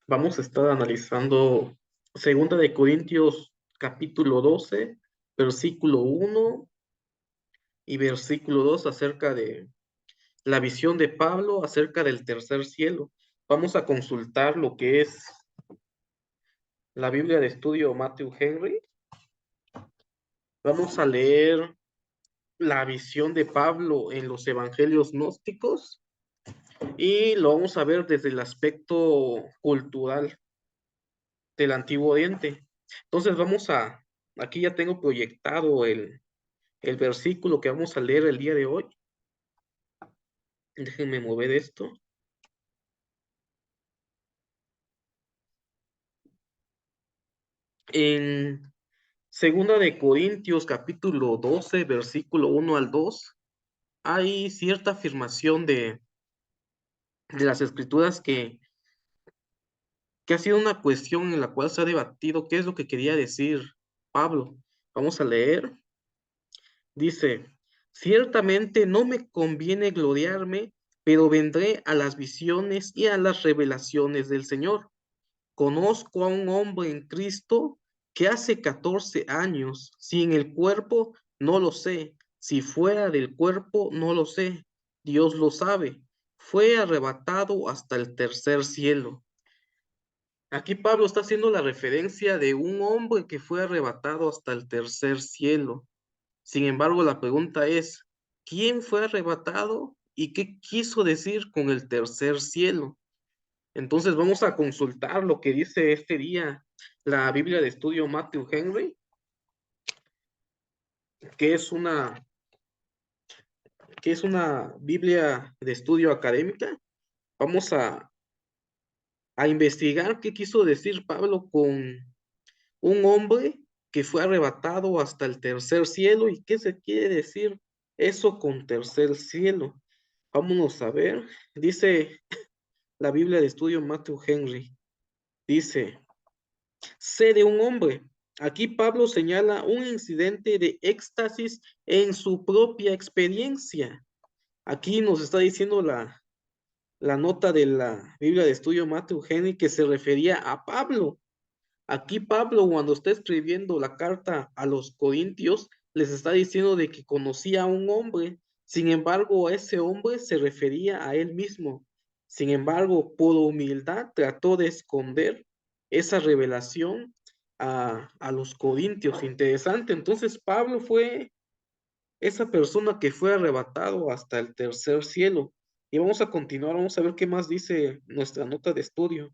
Vamos a estar analizando Segunda de Corintios capítulo 12, versículo 1 y versículo 2 acerca de la visión de Pablo acerca del tercer cielo. Vamos a consultar lo que es la Biblia de estudio Matthew Henry. Vamos a leer la visión de Pablo en los evangelios gnósticos y lo vamos a ver desde el aspecto cultural del Antiguo Oriente. Entonces aquí ya tengo proyectado el versículo que vamos a leer el día de hoy. Déjenme mover esto. En Segunda de Corintios capítulo 12 versículo 1 al 2 hay cierta afirmación de las escrituras que ha sido una cuestión en la cual se ha debatido qué es lo que quería decir Pablo. Vamos a leer. Dice, ciertamente no me conviene gloriarme, pero vendré a las visiones y a las revelaciones del Señor. Conozco a un hombre en Cristo que hace 14 años, si en el cuerpo, no lo sé, si fuera del cuerpo, no lo sé, Dios lo sabe, fue arrebatado hasta el tercer cielo. Aquí Pablo está haciendo la referencia de un hombre que fue arrebatado hasta el tercer cielo. Sin embargo, la pregunta es, ¿quién fue arrebatado y qué quiso decir con el tercer cielo? Entonces vamos a consultar lo que dice este día la Biblia de estudio Matthew Henry, que es una, que es una Biblia de estudio académica. Vamos a investigar qué quiso decir Pablo con un hombre que fue arrebatado hasta el tercer cielo y qué se quiere decir eso con tercer cielo. Vámonos a ver. Dice la Biblia de estudio Matthew Henry. Dice, sé de un hombre. Aquí Pablo señala un incidente de éxtasis en su propia experiencia. Aquí nos está diciendo la nota de la Biblia de estudio Matthew Henry que se refería a Pablo. Aquí Pablo, cuando está escribiendo la carta a los Corintios, les está diciendo de que conocía a un hombre. Sin embargo, a ese hombre se refería a él mismo. Sin embargo, por humildad trató de esconder esa revelación a los Corintios. Interesante. Entonces, Pablo fue esa persona que fue arrebatado hasta el tercer cielo. Y vamos a continuar, vamos a ver qué más dice nuestra nota de estudio.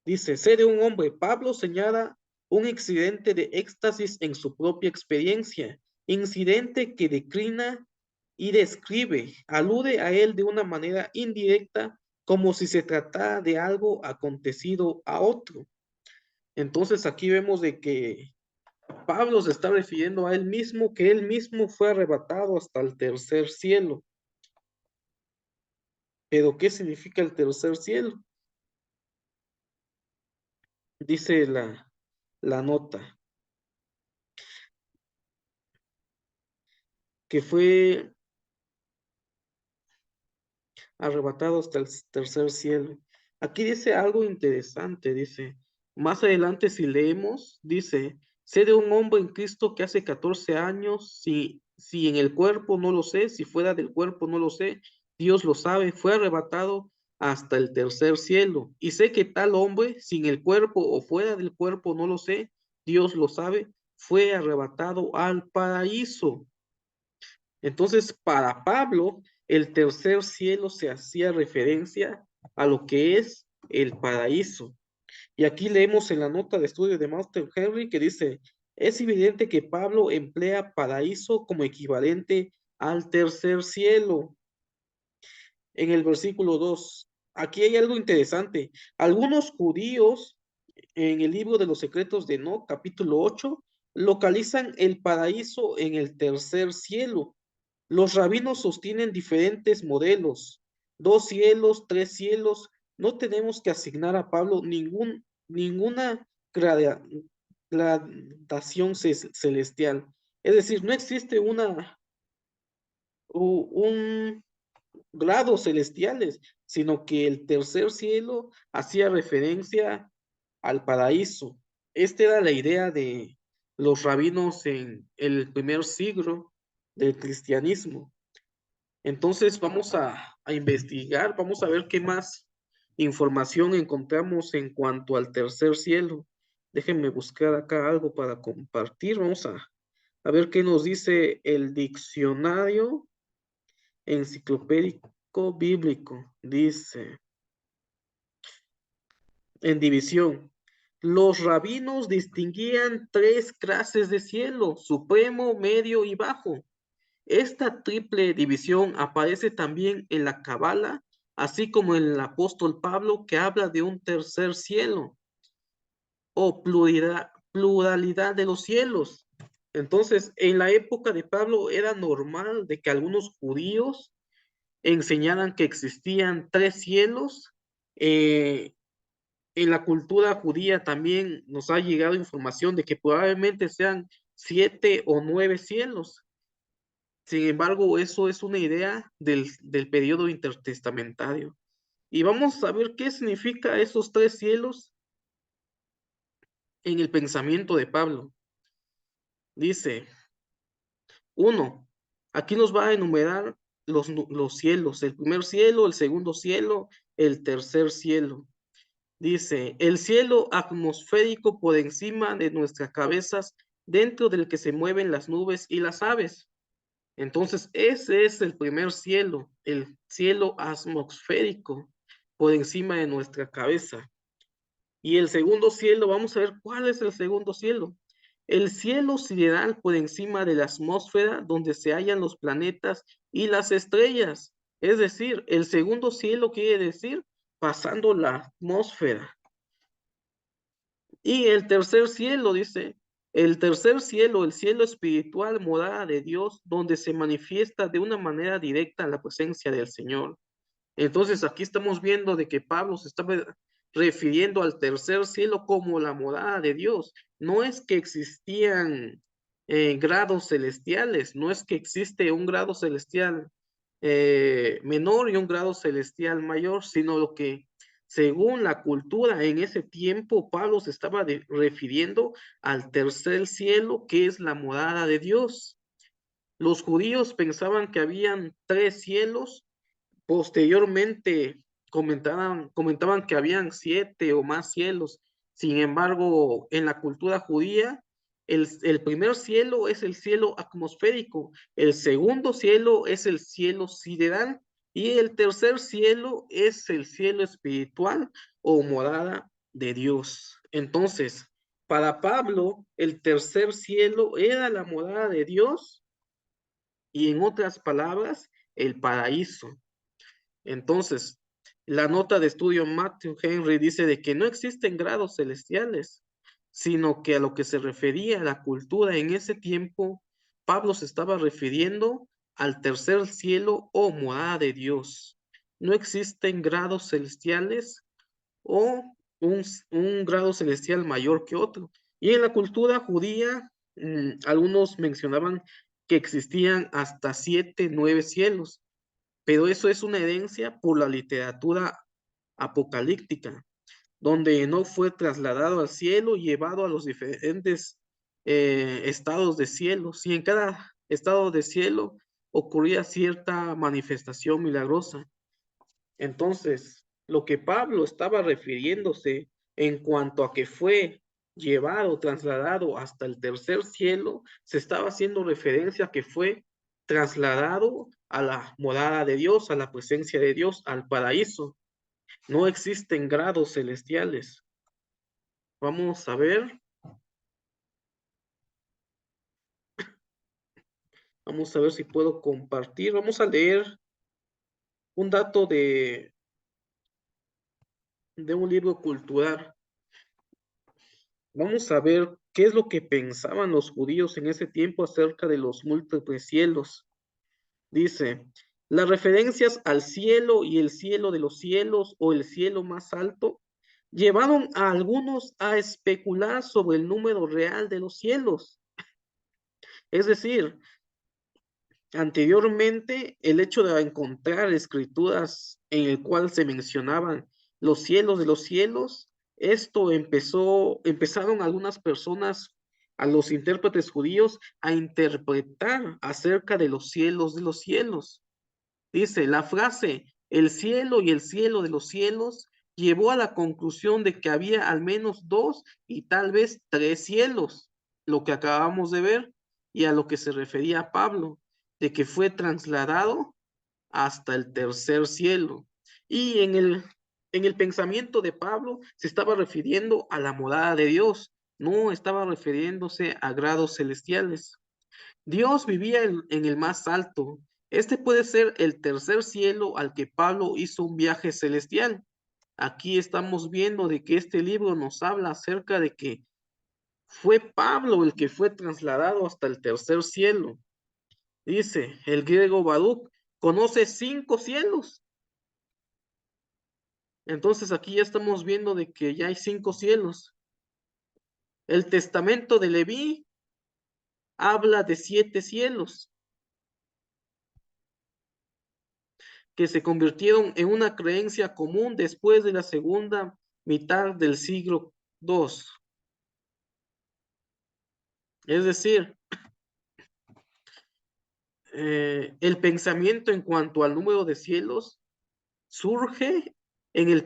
Dice, sé de un hombre. Pablo señala un incidente de éxtasis en su propia experiencia, incidente que declina y describe, alude a él de una manera indirecta, como si se tratara de algo acontecido a otro. Entonces aquí vemos de que Pablo se está refiriendo a él mismo, que él mismo fue arrebatado hasta el tercer cielo. Pero ¿qué significa el tercer cielo? Dice la nota, que fue arrebatado hasta el tercer cielo. Aquí dice algo interesante, dice, más adelante si leemos, dice, sé de un hombre en Cristo que hace 14 años, si en el cuerpo no lo sé, si fuera del cuerpo no lo sé, Dios lo sabe, fue arrebatado hasta el tercer cielo. Y sé que tal hombre, sin el cuerpo o fuera del cuerpo no lo sé, Dios lo sabe, fue arrebatado al paraíso. Entonces, para Pablo, el tercer cielo se hacía referencia a lo que es el paraíso. Y aquí leemos en la nota de estudio de Master Henry que dice, es evidente que Pablo emplea paraíso como equivalente al tercer cielo. En el versículo 2, aquí hay algo interesante. Algunos judíos en el libro de los secretos de Enoch, capítulo 8, localizan el paraíso en el tercer cielo. Los rabinos sostienen diferentes modelos, 2 cielos, 3 cielos. No tenemos que asignar a Pablo ninguna gradación celestial. Es decir, no existe un grados celestiales, sino que el tercer cielo hacía referencia al paraíso. Esta era la idea de los rabinos en el primer siglo del cristianismo. Entonces vamos a investigar, vamos a ver qué más información encontramos en cuanto al tercer cielo. Déjenme buscar acá algo para compartir. Vamos a ver qué nos dice el diccionario enciclopédico bíblico. Dice, en división, los rabinos distinguían tres clases de cielo: supremo, medio y bajo. Esta triple división aparece también en la Cábala, así como en el apóstol Pablo, que habla de un tercer cielo o pluralidad de los cielos. Entonces, en la época de Pablo era normal de que algunos judíos enseñaran que existían tres cielos. Eh, en la cultura judía también nos ha llegado información de que probablemente sean 7 o 9 cielos. Sin embargo, eso es una idea del periodo intertestamentario. Y vamos a ver qué significa esos tres cielos en el pensamiento de Pablo. Dice, uno, aquí nos va a enumerar los cielos: el primer cielo, el segundo cielo, el tercer cielo. Dice, el cielo atmosférico por encima de nuestras cabezas, dentro del que se mueven las nubes y las aves. Entonces, ese es el primer cielo, el cielo atmosférico por encima de nuestra cabeza. Y el segundo cielo, vamos a ver cuál es el segundo cielo. El cielo sideral por encima de la atmósfera, donde se hallan los planetas y las estrellas. Es decir, el segundo cielo quiere decir pasando la atmósfera. Y el tercer cielo, dice, el tercer cielo, el cielo espiritual, morada de Dios, donde se manifiesta de una manera directa la presencia del Señor. Entonces aquí estamos viendo de que Pablo se está refiriendo al tercer cielo como la morada de Dios. No es que existían grados celestiales, no es que existe un grado celestial menor y un grado celestial mayor, sino lo que según la cultura en ese tiempo, Pablo se estaba refiriendo al tercer cielo, que es la morada de Dios. Los judíos pensaban que habían tres cielos. Posteriormente comentaban que habían 7 o más cielos. Sin embargo, en la cultura judía, el primer cielo es el cielo atmosférico, el segundo cielo es el cielo sideral y el tercer cielo es el cielo espiritual o morada de Dios. Entonces, para Pablo, el tercer cielo era la morada de Dios y, en otras palabras, el paraíso. Entonces, la nota de estudio Matthew Henry dice de que no existen grados celestiales, sino que a lo que se refería a la cultura en ese tiempo, Pablo se estaba refiriendo al tercer cielo o morada de Dios. No existen grados celestiales o un grado celestial mayor que otro. Y en la cultura judía, algunos mencionaban que existían hasta 7, 9 cielos, pero eso es una herencia por la literatura apocalíptica, donde no fue trasladado al cielo y llevado a los diferentes estados de cielo. Si en cada estado de cielo ocurría cierta manifestación milagrosa. Entonces, lo que Pablo estaba refiriéndose en cuanto a que fue llevado, trasladado hasta el tercer cielo, se estaba haciendo referencia a que fue trasladado a la morada de Dios, a la presencia de Dios, al paraíso. No existen grados celestiales. Vamos a ver, vamos a ver si puedo compartir. Vamos a leer un dato de un libro cultural. Vamos a ver qué es lo que pensaban los judíos en ese tiempo acerca de los múltiples cielos. Dice, las referencias al cielo y el cielo de los cielos o el cielo más alto llevaron a algunos a especular sobre el número real de los cielos. Es decir, Anteriormente, el hecho de encontrar escrituras en el cual se mencionaban los cielos de los cielos, empezaron algunas personas, a los intérpretes judíos, a interpretar acerca de los cielos de los cielos. Dice, la frase el cielo y el cielo de los cielos llevó a la conclusión de que había al menos dos y tal vez tres cielos, lo que acabamos de ver, y a lo que se refería Pablo, de que fue trasladado hasta el tercer cielo. Y en el pensamiento de Pablo se estaba refiriendo a la morada de Dios, no estaba refiriéndose a grados celestiales. Dios vivía en el más alto. Este puede ser el tercer cielo al que Pablo hizo un viaje celestial. Aquí estamos viendo de que este libro nos habla acerca de que fue Pablo el que fue trasladado hasta el tercer cielo. Dice el griego Baruch, conoce cinco cielos. Entonces aquí ya estamos viendo de que ya hay cinco cielos. El testamento de Leví habla de siete cielos, que se convirtieron en una creencia común después de la segunda mitad del siglo II. Es decir, el pensamiento en cuanto al número de cielos surge en el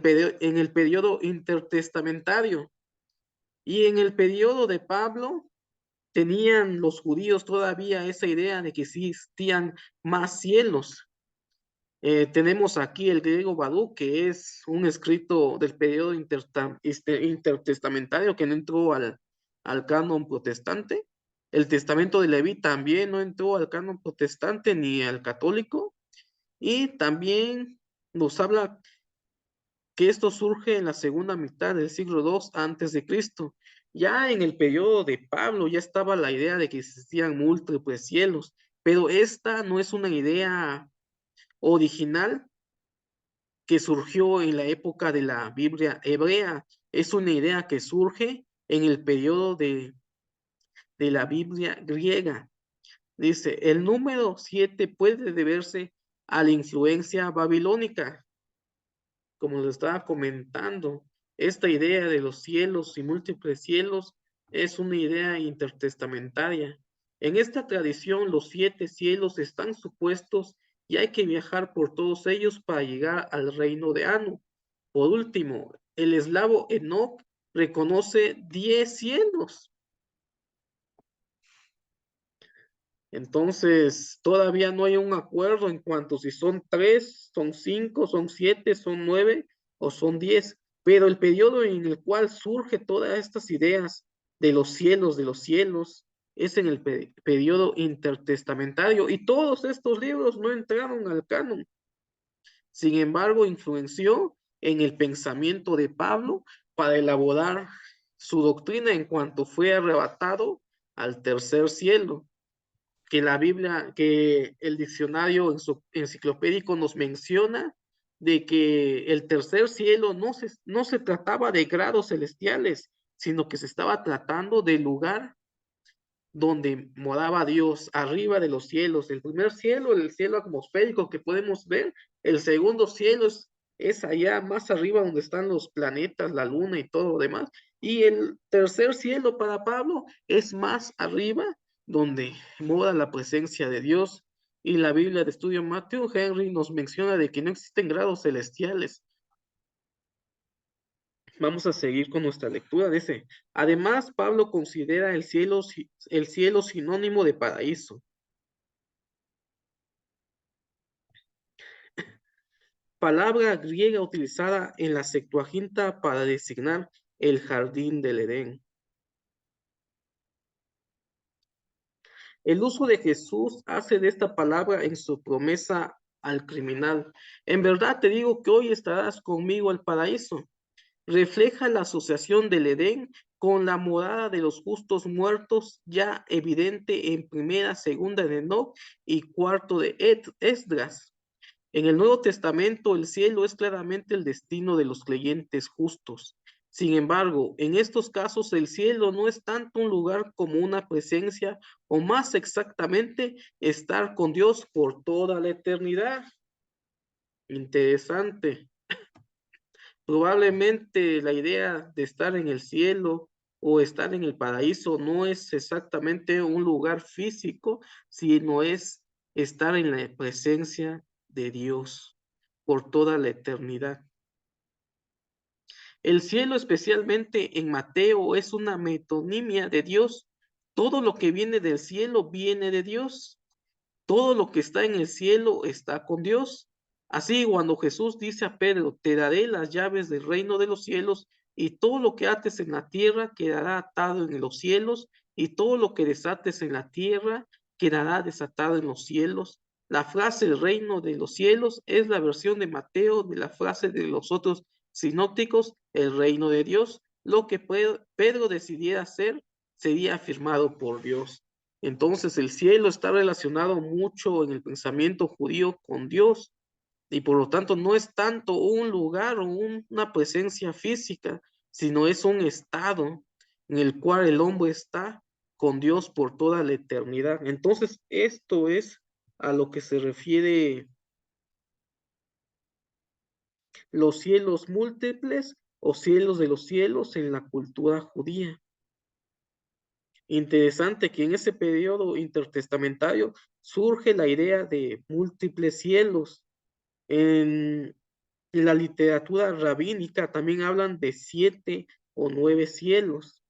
periodo intertestamentario, y en el periodo de Pablo tenían los judíos todavía esa idea de que existían más cielos. Tenemos aquí el griego Badú, que es un escrito del periodo intertestamentario que no entró al canon protestante. El testamento de Leví también no entró al canon protestante ni al católico. Y también nos habla que esto surge en la segunda mitad del siglo II antes de Cristo. Ya en el periodo de Pablo ya estaba la idea de que existían múltiples cielos, pero esta no es una idea original que surgió en la época de la Biblia hebrea. Es una idea que surge en el periodo de la Biblia griega. Dice, el número 7 puede deberse a la influencia babilónica, como lo estaba comentando. Esta idea de los cielos y múltiples cielos es una idea intertestamentaria. En esta tradición, los siete cielos están supuestos y hay que viajar por todos ellos para llegar al reino de Anu. Por último, el eslavo Enoch reconoce 10 cielos. Entonces, todavía no hay un acuerdo en cuanto si son tres, son cinco, son siete, son nueve o son 10. Pero el periodo en el cual surge todas estas ideas de los cielos, es en el periodo intertestamentario. Y todos estos libros no entraron al canon. Sin embargo, influenció en el pensamiento de Pablo para elaborar su doctrina en cuanto fue arrebatado al tercer cielo, que la Biblia, que el diccionario enciclopédico nos menciona de que el tercer cielo no se trataba de grados celestiales, sino que se estaba tratando del lugar donde moraba Dios, arriba de los cielos. El primer cielo, el cielo atmosférico que podemos ver. El segundo cielo es allá más arriba donde están los planetas, la luna y todo lo demás. Y el tercer cielo para Pablo es más arriba, donde mora la presencia de Dios. Y la Biblia de estudio Matthew Henry nos menciona de que no existen grados celestiales. Vamos a seguir con nuestra lectura. Dice, además, Pablo considera el cielo sinónimo de paraíso. Palabra griega utilizada en la Septuaginta para designar el jardín del Edén. El uso de Jesús hace de esta palabra en su promesa al criminal. En verdad te digo que hoy estarás conmigo al paraíso. Refleja la asociación del Edén con la morada de los justos muertos, ya evidente en primera, segunda de Enoc y cuarto de Esdras. En el Nuevo Testamento, el cielo es claramente el destino de los creyentes justos. Sin embargo, en estos casos el cielo no es tanto un lugar como una presencia, o más exactamente, estar con Dios por toda la eternidad. Interesante. Probablemente la idea de estar en el cielo o estar en el paraíso no es exactamente un lugar físico, sino es estar en la presencia de Dios por toda la eternidad. El cielo, especialmente en Mateo, es una metonimia de Dios. Todo lo que viene del cielo viene de Dios. Todo lo que está en el cielo está con Dios. Así, cuando Jesús dice a Pedro, te daré las llaves del reino de los cielos, y todo lo que ates en la tierra quedará atado en los cielos, y todo lo que desates en la tierra quedará desatado en los cielos. La frase el reino de los cielos es la versión de Mateo de la frase de los otros sinópticos, el reino de Dios. Lo que Pedro decidiera hacer sería afirmado por Dios. Entonces el cielo está relacionado mucho en el pensamiento judío con Dios y por lo tanto no es tanto un lugar o una presencia física, sino es un estado en el cual el hombre está con Dios por toda la eternidad. Entonces esto es a lo que se refiere los cielos múltiples o cielos de los cielos en la cultura judía. Interesante que en ese periodo intertestamentario surge la idea de múltiples cielos. En la literatura rabínica también hablan de 7 o 9 cielos.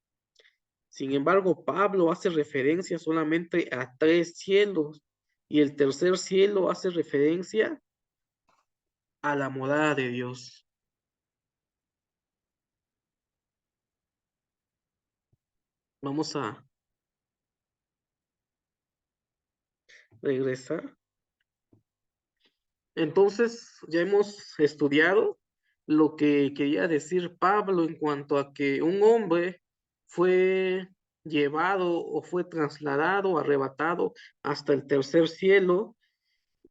Sin embargo, Pablo hace referencia solamente a 3 cielos y el tercer cielo hace referencia a la morada de Dios. Vamos a regresar. Entonces, ya hemos estudiado lo que quería decir Pablo en cuanto a que un hombre fue llevado o fue trasladado, arrebatado hasta el tercer cielo.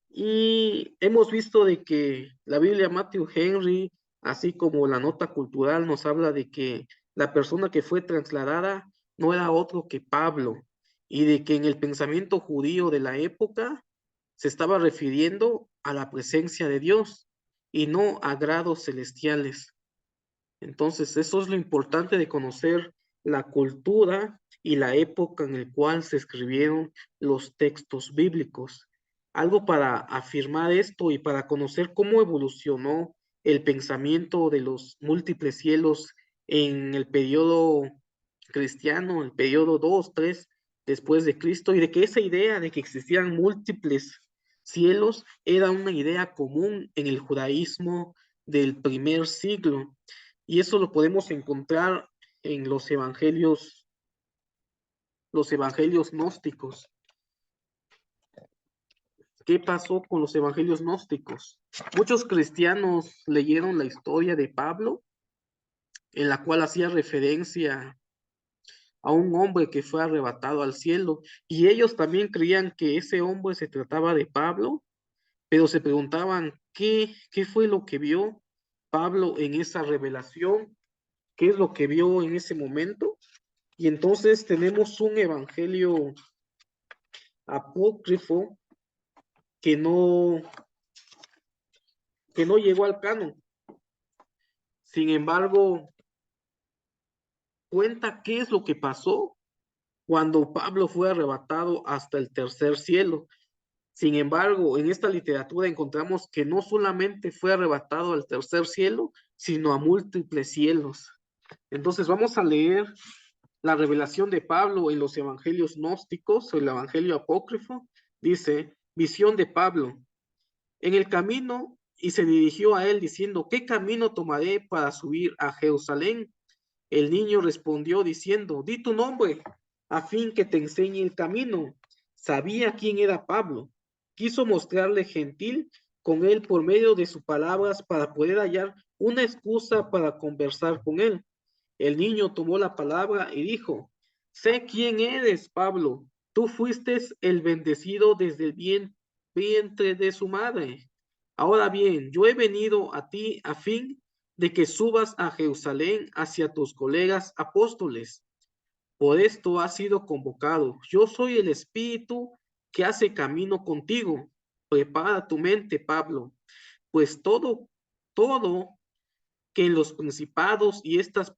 Y hemos visto de que la Biblia Matthew Henry, así como la nota cultural, nos habla de que la persona que fue trasladada no era otro que Pablo, y de que en el pensamiento judío de la época se estaba refiriendo a la presencia de Dios y no a grados celestiales. Entonces, eso es lo importante de conocer la cultura y la época en la cual se escribieron los textos bíblicos. Algo para afirmar esto y para conocer cómo evolucionó el pensamiento de los múltiples cielos en el periodo cristiano, el periodo 2, 3 después de Cristo, y de que esa idea de que existían múltiples cielos era una idea común en el judaísmo del primer siglo. Y eso lo podemos encontrar en los evangelios gnósticos. ¿Qué pasó con los evangelios gnósticos? Muchos cristianos leyeron la historia de Pablo, en la cual hacía referencia a un hombre que fue arrebatado al cielo, y ellos también creían que ese hombre se trataba de Pablo, pero se preguntaban qué fue lo que vio Pablo en esa revelación, qué es lo que vio en ese momento. Y entonces tenemos un evangelio apócrifo que no llegó al canon. Sin embargo, cuenta qué es lo que pasó cuando Pablo fue arrebatado hasta el tercer cielo. Sin embargo, en esta literatura encontramos que no solamente fue arrebatado al tercer cielo, sino a múltiples cielos. Entonces vamos a leer la revelación de Pablo en los evangelios gnósticos, el evangelio apócrifo. Dice, visión de Pablo en el camino, y se dirigió a él diciendo, ¿qué camino tomaré para subir a Jerusalén? El niño respondió diciendo, di tu nombre, a fin que te enseñe el camino. Sabía quién era Pablo. Quiso mostrarle gentil con él por medio de sus palabras para poder hallar una excusa para conversar con él. El niño tomó la palabra y dijo, sé quién eres, Pablo. Tú fuiste el bendecido desde el vientre de su madre. Ahora bien, yo he venido a ti a fin de que subas a Jerusalén hacia tus colegas apóstoles. Por esto has sido convocado. Yo soy el Espíritu que hace camino contigo. Prepara tu mente, Pablo, pues todo que en los principados y estas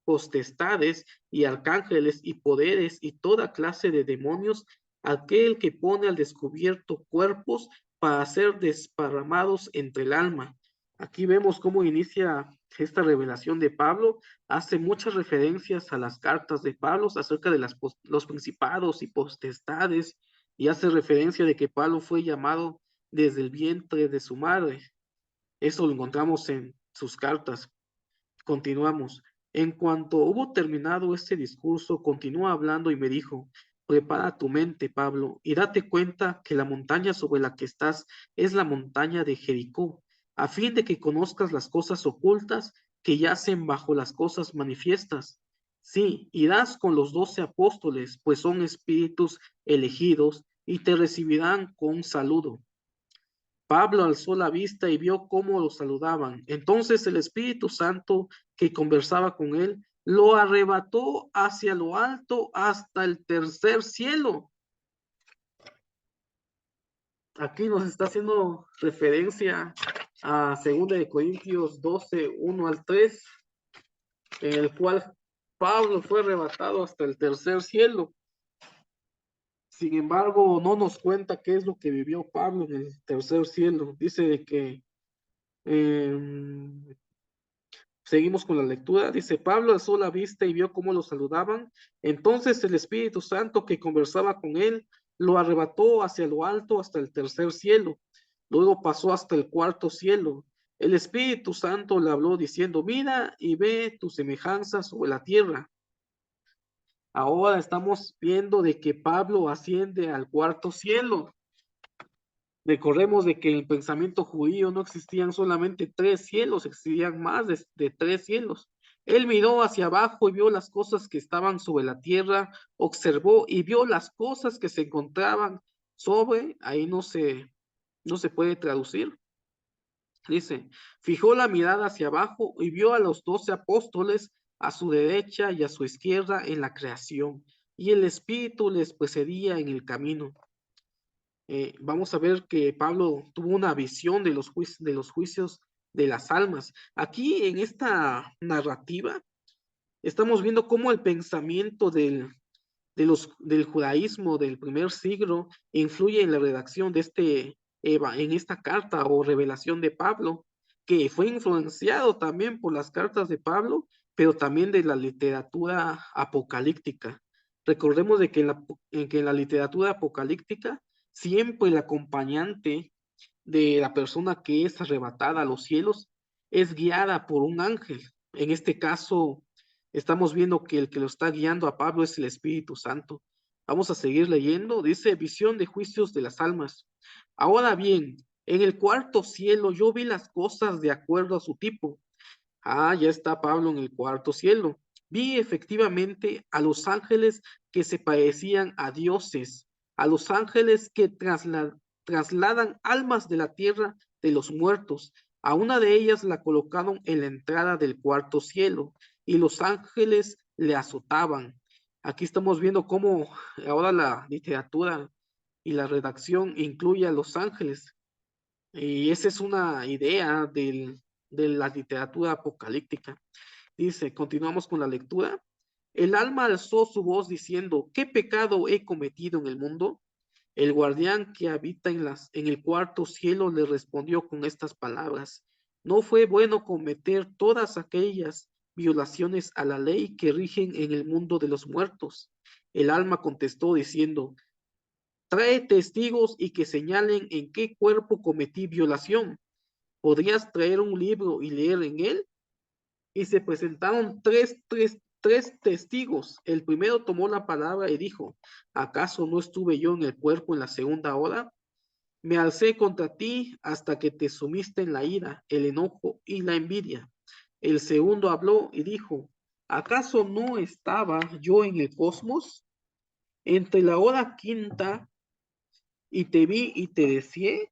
potestades y arcángeles y poderes y toda clase de demonios, aquel que pone al descubierto cuerpos para ser desparramados entre el alma. Aquí vemos cómo inicia esta revelación de Pablo, hace muchas referencias a las cartas de Pablo acerca de los principados y potestades, y hace referencia de que Pablo fue llamado desde el vientre de su madre. Eso lo encontramos en sus cartas. Continuamos. En cuanto hubo terminado este discurso, continuó hablando y me dijo, prepara tu mente, Pablo, y date cuenta que la montaña sobre la que estás es la montaña de Jericó, a fin de que conozcas las cosas ocultas que yacen bajo las cosas manifiestas. Sí, irás con los 12 apóstoles, pues son espíritus elegidos, y te recibirán con un saludo. Pablo alzó la vista y vio cómo lo saludaban. Entonces el Espíritu Santo que conversaba con él lo arrebató hacia lo alto hasta el tercer cielo. Aquí nos está haciendo referencia a 2 Corintios 12, 1 al 3, en el cual Pablo fue arrebatado hasta el tercer cielo. Sin embargo, no nos cuenta qué es lo que vivió Pablo en el tercer cielo. Dice de que seguimos con la lectura. Dice, Pablo alzó la vista y vio cómo lo saludaban. Entonces el Espíritu Santo que conversaba con él lo arrebató hacia lo alto hasta el tercer cielo. Luego pasó hasta el cuarto cielo. El Espíritu Santo le habló diciendo, mira y ve tu semejanza sobre la tierra. Ahora estamos viendo de que Pablo asciende al cuarto cielo. Recordemos de que en el pensamiento judío no existían solamente 3 cielos, existían más de 3 cielos. Él miró hacia abajo y vio las cosas que estaban sobre la tierra, observó y vio las cosas que se encontraban sobre, ahí no se puede traducir. Dice, fijó la mirada hacia abajo y vio a los 12 apóstoles a su derecha y a su izquierda en la creación, y el Espíritu les precedía en el camino. Vamos a ver que Pablo tuvo una visión de los juicios de las almas. Aquí en esta narrativa estamos viendo cómo el pensamiento del judaísmo del primer siglo influye en la redacción de en esta carta o revelación de Pablo, que fue influenciado también por las cartas de Pablo, pero también de la literatura apocalíptica. Recordemos de que en la literatura apocalíptica siempre el acompañante de la persona que es arrebatada a los cielos es guiada por un ángel. En este caso, estamos viendo que el que lo está guiando a Pablo es el Espíritu Santo. Vamos a seguir leyendo. Dice, visión de juicios de las almas. Ahora bien, en el cuarto cielo yo vi las cosas de acuerdo a su tipo. Ah, ya está Pablo en el cuarto cielo. Vi efectivamente a los ángeles que se parecían a dioses, a los ángeles que trasladan almas de la tierra de los muertos. A una de ellas la colocaron en la entrada del cuarto cielo y los ángeles le azotaban. Aquí estamos viendo cómo ahora la literatura y la redacción incluye a los ángeles. Y esa es una idea de la literatura apocalíptica. Dice, continuamos con la lectura. El alma alzó su voz diciendo, ¿qué pecado he cometido en el mundo? El guardián que habita en el cuarto cielo le respondió con estas palabras, no fue bueno cometer todas aquellas violaciones a la ley que rigen en el mundo de los muertos. El alma contestó diciendo, trae testigos y que señalen en qué cuerpo cometí violación. ¿Podrías traer un libro y leer en él? Y se presentaron tres testigos. El primero tomó la palabra y dijo, ¿acaso no estuve yo en el cuerpo en la segunda hora? Me alcé contra ti hasta que te sumiste en la ira, el enojo y la envidia. El segundo habló y dijo, ¿acaso no estaba yo en el cosmos? Entre la hora quinta y te vi y te deseé.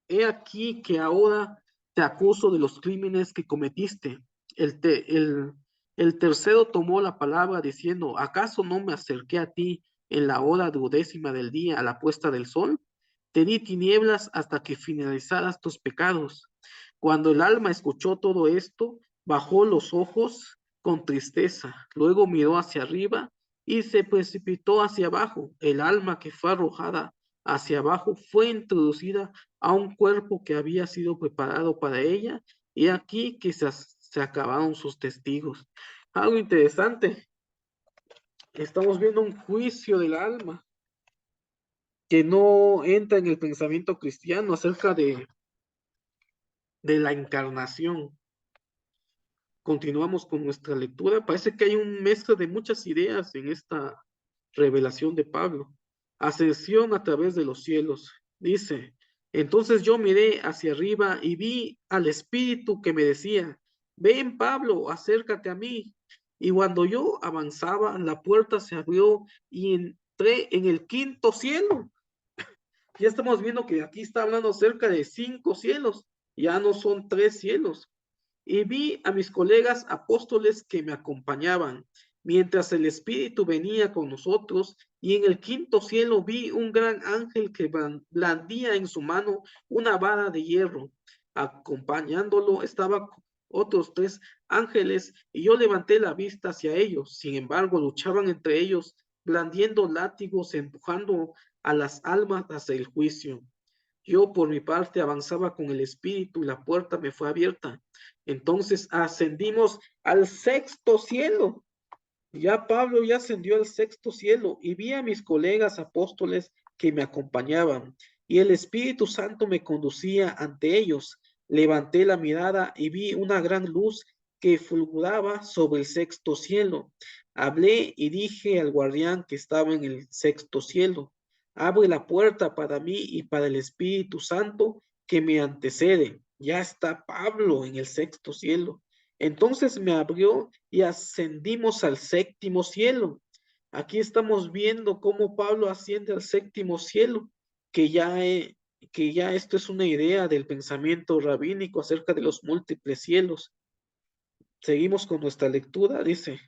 He aquí que ahora te acuso de los crímenes que cometiste. El, te- el, el tercero tomó la palabra diciendo, ¿acaso no me acerqué a ti en la hora duodécima del día a la puesta del sol? Te di tinieblas hasta que finalizaras tus pecados. Cuando el alma escuchó todo esto, bajó los ojos con tristeza, luego miró hacia arriba y se precipitó hacia abajo. El alma que fue arrojada hacia abajo fue introducida a un cuerpo que había sido preparado para ella, y aquí que se acabaron sus testigos. Algo interesante, estamos viendo un juicio del alma que no entra en el pensamiento cristiano acerca de la encarnación. Continuamos con nuestra lectura. Parece que hay un mezcla de muchas ideas en esta revelación de Pablo. Ascensión a través de los cielos. Dice, entonces yo miré hacia arriba y vi al Espíritu que me decía, ven Pablo, acércate a mí. Y cuando yo avanzaba, la puerta se abrió y entré en el quinto cielo. Ya estamos viendo que aquí está hablando acerca de 5 cielos, ya no son 3 cielos. Y vi a mis colegas apóstoles que me acompañaban, mientras el Espíritu venía con nosotros, y en el quinto cielo vi un gran ángel que blandía en su mano una vara de hierro. Acompañándolo estaban otros 3 ángeles, y yo levanté la vista hacia ellos. Sin embargo, luchaban entre ellos, blandiendo látigos, empujando a las almas hacia el juicio. Yo por mi parte avanzaba con el Espíritu y la puerta me fue abierta. Entonces ascendimos al sexto cielo. Ya Pablo ya ascendió al sexto cielo y vi a mis colegas apóstoles que me acompañaban, y el Espíritu Santo me conducía ante ellos. Levanté la mirada y vi una gran luz que fulguraba sobre el sexto cielo. Hablé y dije al guardián que estaba en el sexto cielo, abre la puerta para mí y para el Espíritu Santo que me antecede. Ya está Pablo en el sexto cielo. Entonces me abrió y ascendimos al séptimo cielo. Aquí estamos viendo cómo Pablo asciende al séptimo cielo, que ya, que ya esto es una idea del pensamiento rabínico acerca de los múltiples cielos. Seguimos con nuestra lectura, dice,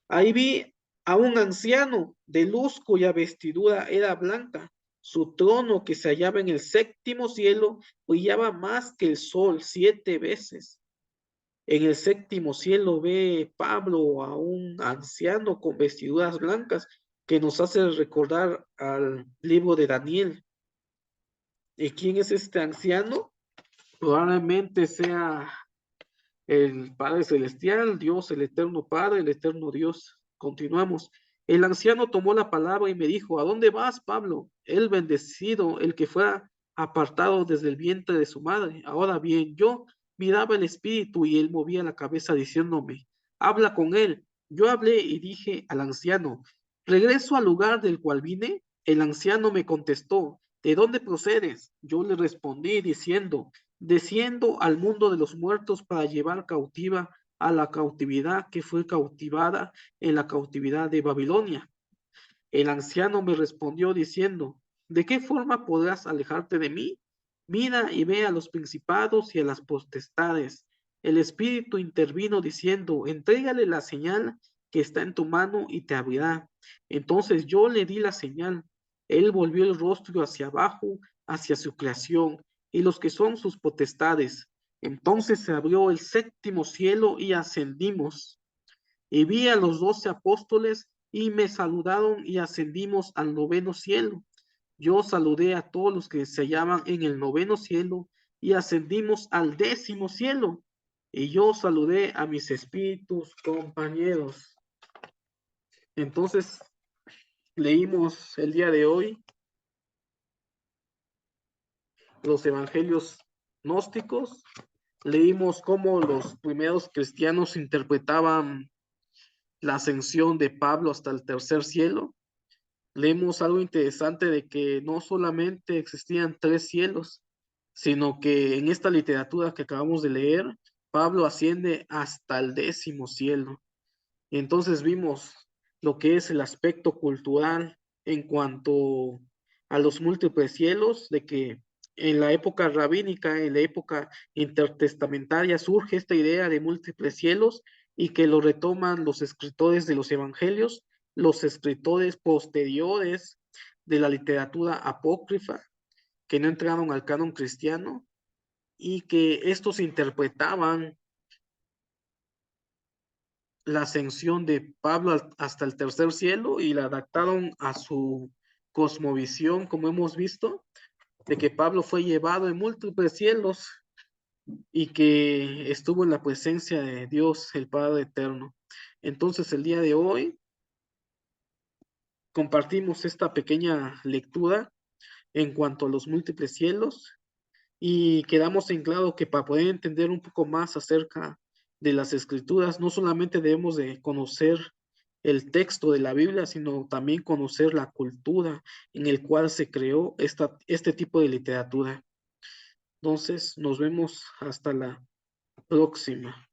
ahí vi a un anciano de luz cuya vestidura era blanca. Su trono que se hallaba en el séptimo cielo brillaba más que el sol 7 veces. En el séptimo cielo ve Pablo a un anciano con vestiduras blancas que nos hace recordar al libro de Daniel. ¿Y quién es este anciano? Probablemente sea el Padre Celestial, Dios, el eterno Padre, el eterno Dios. Continuamos. El anciano tomó la palabra y me dijo, ¿a dónde vas, Pablo? El bendecido, el que fuera apartado desde el vientre de su madre. Ahora bien, yo miraba el espíritu y él movía la cabeza diciéndome, habla con él. Yo hablé y dije al anciano, regreso al lugar del cual vine. El anciano me contestó, ¿de dónde procedes? Yo le respondí diciendo, desciendo al mundo de los muertos para llevar cautiva a la cautividad que fue cautivada en la cautividad de Babilonia. El anciano me respondió diciendo, ¿de qué forma podrás alejarte de mí? Mira y ve a los principados y a las potestades. El Espíritu intervino diciendo, entrégale la señal que está en tu mano y te abrirá. Entonces yo le di la señal. Él volvió el rostro hacia abajo, hacia su creación, y los que son sus potestades. Entonces se abrió el séptimo cielo y ascendimos. Y vi a los 12 apóstoles y me saludaron y ascendimos al noveno cielo. Yo saludé a todos los que se hallaban en el noveno cielo y ascendimos al 10.º cielo. Y yo saludé a mis espíritus compañeros. Entonces, leímos el día de hoy los evangelios gnósticos, leímos cómo los primeros cristianos interpretaban la ascensión de Pablo hasta el tercer cielo. Leemos algo interesante de que no solamente existían 3 cielos, sino que en esta literatura que acabamos de leer, Pablo asciende hasta el 10.º cielo. Y entonces vimos lo que es el aspecto cultural en cuanto a los múltiples cielos, de que en la época rabínica, en la época intertestamentaria, surge esta idea de múltiples cielos y que lo retoman los escritores de los evangelios, los escritores posteriores de la literatura apócrifa, que no entraron al canon cristiano y que estos interpretaban la ascensión de Pablo hasta el tercer cielo y la adaptaron a su cosmovisión, como hemos visto, de que Pablo fue llevado en múltiples cielos y que estuvo en la presencia de Dios, el Padre Eterno. Entonces, el día de hoy compartimos esta pequeña lectura en cuanto a los múltiples cielos y quedamos en claro que para poder entender un poco más acerca de las escrituras, no solamente debemos de conocer el texto de la Biblia, sino también conocer la cultura en el cual se creó este tipo de literatura. Entonces, nos vemos hasta la próxima.